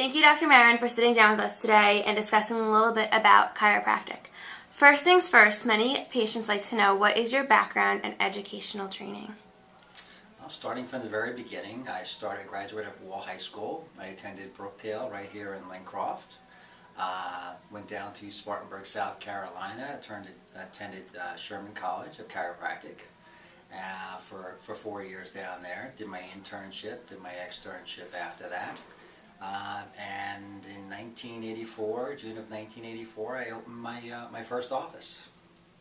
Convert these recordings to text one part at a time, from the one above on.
Thank you, Dr. Marin, for sitting down with us today and discussing a little bit about chiropractic. First things first, many patients like to know, what is your background and educational training? Well, starting from the very beginning, I graduated of Wall High School. I attended Brookdale right here in Lincroft. Went down to Spartanburg, South Carolina. Attended Sherman College of Chiropractic for 4 years down there. Did my internship, did my externship after that. And in 1984, June of 1984, I opened my first office.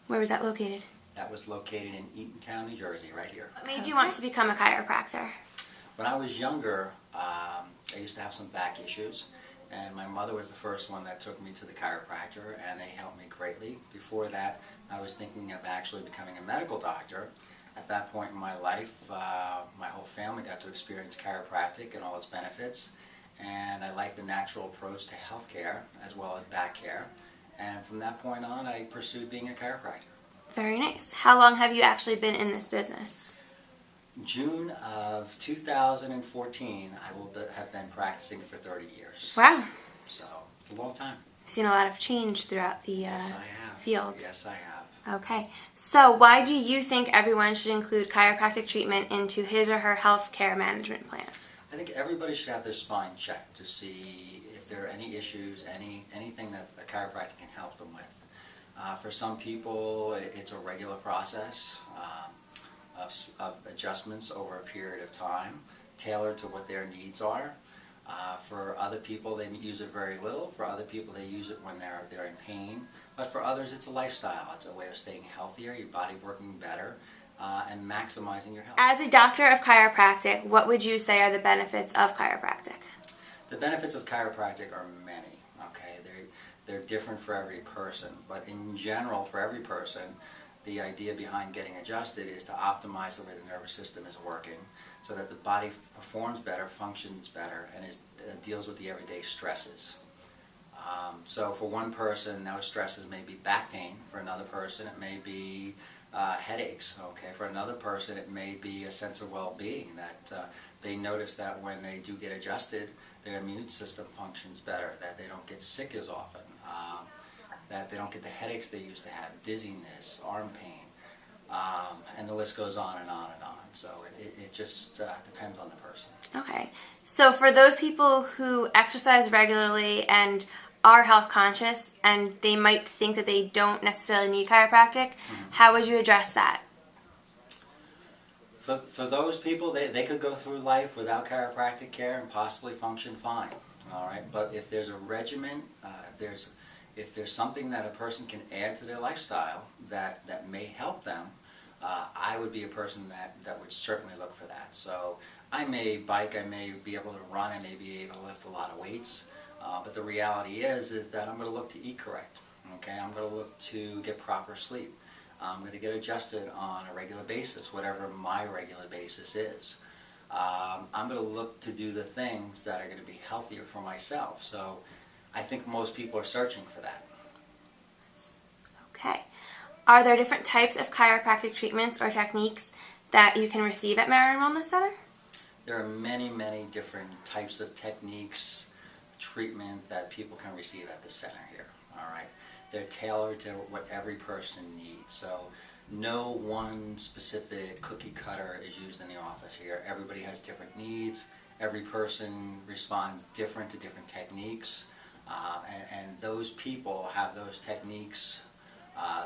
Where was that located? That was located in Eatontown, New Jersey, right here. What made you want to become a chiropractor? When I was younger, I used to have some back issues, and my mother was the first one that took me to the chiropractor, and they helped me greatly. Before that, I was thinking of actually becoming a medical doctor. At that point in my life, my whole family got to experience chiropractic and all its benefits, and I liked the natural approach to healthcare as well as back care. And from that point on, I pursued being a chiropractor. Very nice. How long have you actually been in this business? June of 2014, I will have been practicing for 30 years. Wow. So, it's a long time. You've seen a lot of change throughout the Yes, I have. field. Yes, I have. Okay. So, why do you think everyone should include chiropractic treatment into his or her health care management plan? I think everybody should have their spine checked to see if there are any issues, anything that a chiropractor can help them with. For some people, it's a regular process of adjustments over a period of time, tailored to what their needs are. For other people, they use it very little. For other people, they use it when they're in pain. But for others, it's a lifestyle. It's a way of staying healthier, your body working better, and maximizing your health. As a doctor of chiropractic, what would you say are the benefits of chiropractic? The benefits of chiropractic are many. Okay, they're different for every person, but in general, for every person, the idea behind getting adjusted is to optimize the way the nervous system is working so that the body performs better, functions better, and deals with the everyday stresses. So for one person, those stresses may be back pain. For another person, it may be headaches. Okay, for another person, it may be a sense of well-being, that they notice that when they do get adjusted, their immune system functions better, that they don't get sick as often, that they don't get the headaches they used to have, dizziness, arm pain, and the list goes on and on and on. So it just depends on the person. Okay. So for those people who exercise regularly and are health conscious and they might think that they don't necessarily need chiropractic, how would you address that? For those people, they could go through life without chiropractic care and possibly function fine. All right, but if there's a regimen, if there's something that a person can add to their lifestyle that may help them, I would be a person that would certainly look for that. So I may bike, I may be able to run, I may be able to lift a lot of weights, but the reality is that I'm going to look to eat correct. Okay, I'm going to look to get proper sleep. I'm going to get adjusted on a regular basis, whatever my regular basis is. I'm going to look to do the things that are going to be healthier for myself. So I think most people are searching for that. Okay. Are there different types of chiropractic treatments or techniques that you can receive at Marin Wellness Center? There are many, many different types of techniques, treatment that people can receive at the center here. All right. They're tailored to what every person needs. So no one specific cookie cutter is used in the office here. Everybody has different needs. Every person responds different to different techniques. And those people have those techniques,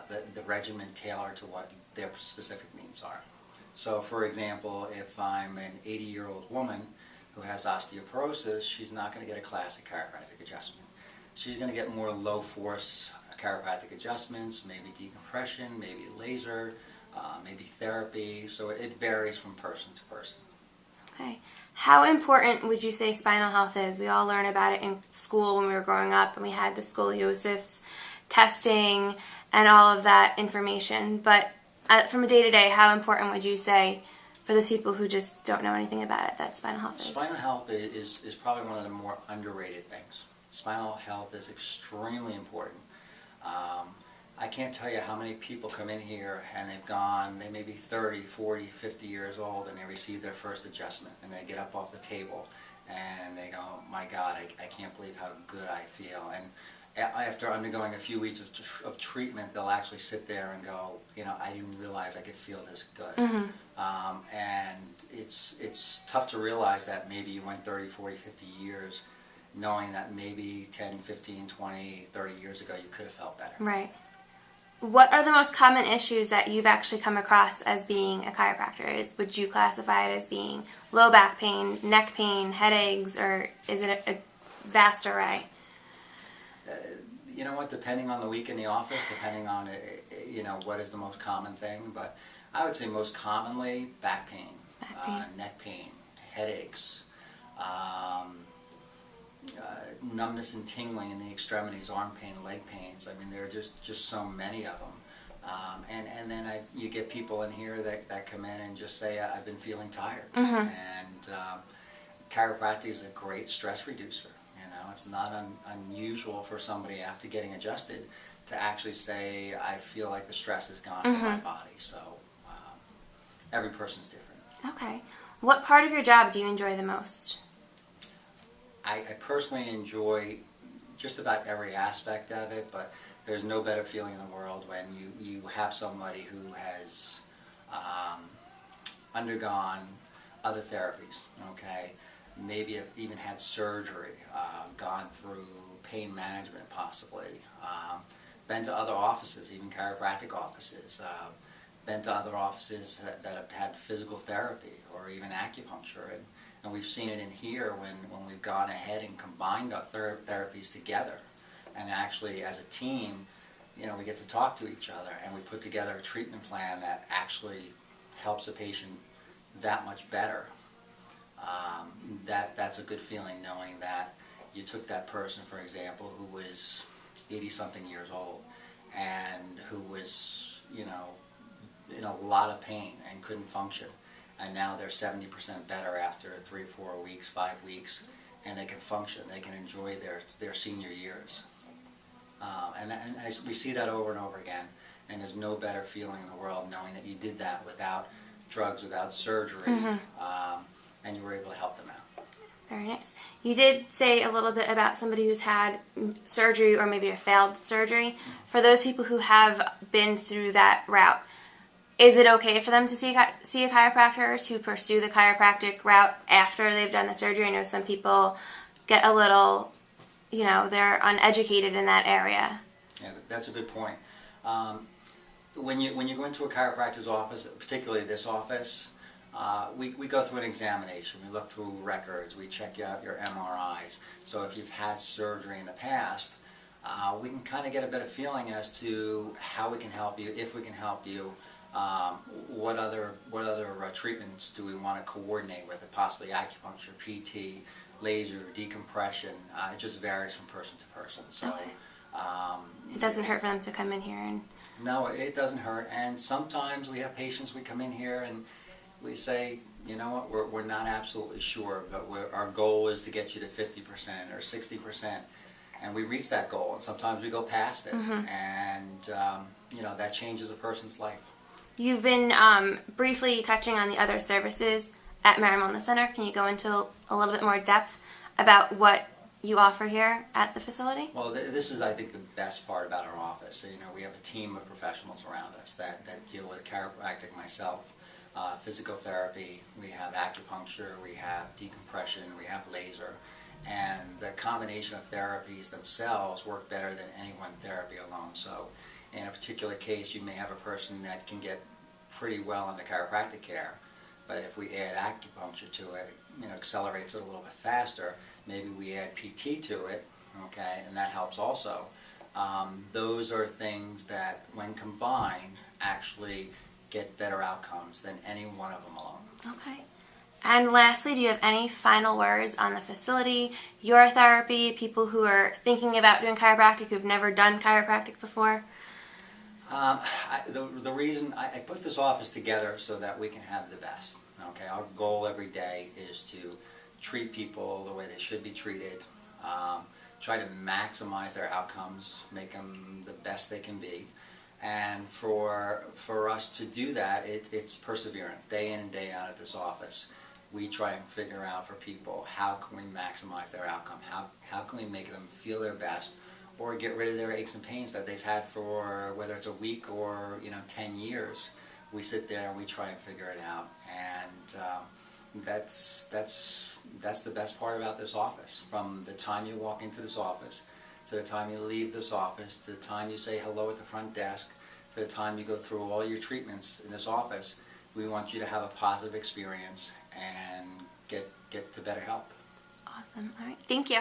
the regimen tailored to what their specific needs are. So for example, if I'm an 80-year-old woman who has osteoporosis, she's not going to get a classic chiropractic adjustment. She's going to get more low-force chiropractic adjustments, maybe decompression, maybe laser, maybe therapy. So it varies from person to person. Okay. How important would you say spinal health is? We all learn about it in school when we were growing up, and we had the scoliosis testing and all of that information. But from a day-to-day, how important would you say for those people who just don't know anything about it that spinal health is? Spinal health is probably one of the more underrated things. Spinal health is extremely important. I can't tell you how many people come in here and they may be 30, 40, 50 years old, and they receive their first adjustment, and they get up off the table and they go, my God, I can't believe how good I feel. And after undergoing a few weeks of treatment, they'll actually sit there and go, I didn't realize I could feel this good. And it's tough to realize that maybe you went 30, 40, 50 years knowing that maybe 10, 15, 20, 30 years ago you could have felt better. Right. What are the most common issues that you've actually come across as being a chiropractor? Would you classify it as being low back pain, neck pain, headaches, or is it a vast array? You know what, depending on the week in the office, depending on, what is the most common thing, but I would say most commonly back pain, neck pain, headaches, numbness and tingling in the extremities, arm pain, leg pains. I mean, there are just so many of them. And then you get people in here that come in and just say, I've been feeling tired. And chiropractic is a great stress reducer. It's not unusual for somebody after getting adjusted to actually say, I feel like the stress is gone from my body. So every person's different. Okay. What part of your job do you enjoy the most? I personally enjoy just about every aspect of it, but there's no better feeling in the world when you have somebody who has undergone other therapies, okay? Maybe have even had surgery, gone through pain management possibly, been to other offices, even chiropractic offices, been to other offices that have had physical therapy or even acupuncture. And we've seen it in here when we've gone ahead and combined our therapies together. And actually, as a team, we get to talk to each other and we put together a treatment plan that actually helps a patient that much better. That's a good feeling, knowing that you took that person, for example, who was 80-something years old and who was, in a lot of pain and couldn't function. And now they're 70% better after 3 or 4 weeks, 5 weeks, and they can function. They can enjoy their senior years. We see that over and over again, and there's no better feeling in the world knowing that you did that without drugs, without surgery, and you were able to help them out. Very nice. You did say a little bit about somebody who's had surgery or maybe a failed surgery. For those people who have been through that route, is it okay for them to see a chiropractor, to pursue the chiropractic route after they've done the surgery? I know some people get a little, they're uneducated in that area. Yeah, that's a good point. When you go into a chiropractor's office, particularly this office, we go through an examination. We look through records. We check out your MRIs. So if you've had surgery in the past, we can kind of get a better feeling as to how we can help you, if we can help you. What other treatments do we want to coordinate with it? Possibly acupuncture, PT, laser, decompression. It just varies from person to person. So it doesn't hurt for them to come in here and... No, it doesn't hurt. And sometimes we have patients, we come in here and we say, you know what, we're not absolutely sure, but our goal is to get you to 50% or 60%. And we reach that goal, and sometimes we go past it. And, that changes a person's life. You've been briefly touching on the other services at Marion Wellness Center. Can you go into a little bit more depth about what you offer here at the facility? Well, this is, I think, the best part about our office. We have a team of professionals around us that deal with chiropractic, myself, physical therapy, we have acupuncture, we have decompression, we have laser. And the combination of therapies themselves work better than any one therapy alone. So in a particular case, you may have a person that can get pretty well into chiropractic care, but if we add acupuncture to it, accelerates it a little bit faster. Maybe we add PT to it, okay, and that helps also. Those are things that, when combined, actually get better outcomes than any one of them alone. Okay. And lastly, do you have any final words on the facility, your therapy, people who are thinking about doing chiropractic, who've never done chiropractic before? The reason I put this office together so that we can have the best. Okay, our goal every day is to treat people the way they should be treated, try to maximize their outcomes, make them the best they can be. And for us to do that, it's perseverance, day in and day out at this office. we try and figure out for people, how can we maximize their outcome? How can we make them feel their best, or get rid of their aches and pains that they've had for, whether it's a week or 10 years. We sit there and we try and figure it out, and that's the best part about this office. From the time you walk into this office, to the time you leave this office, to the time you say hello at the front desk, to the time you go through all your treatments in this office, we want you to have a positive experience and get to better health. Awesome. All right. Thank you.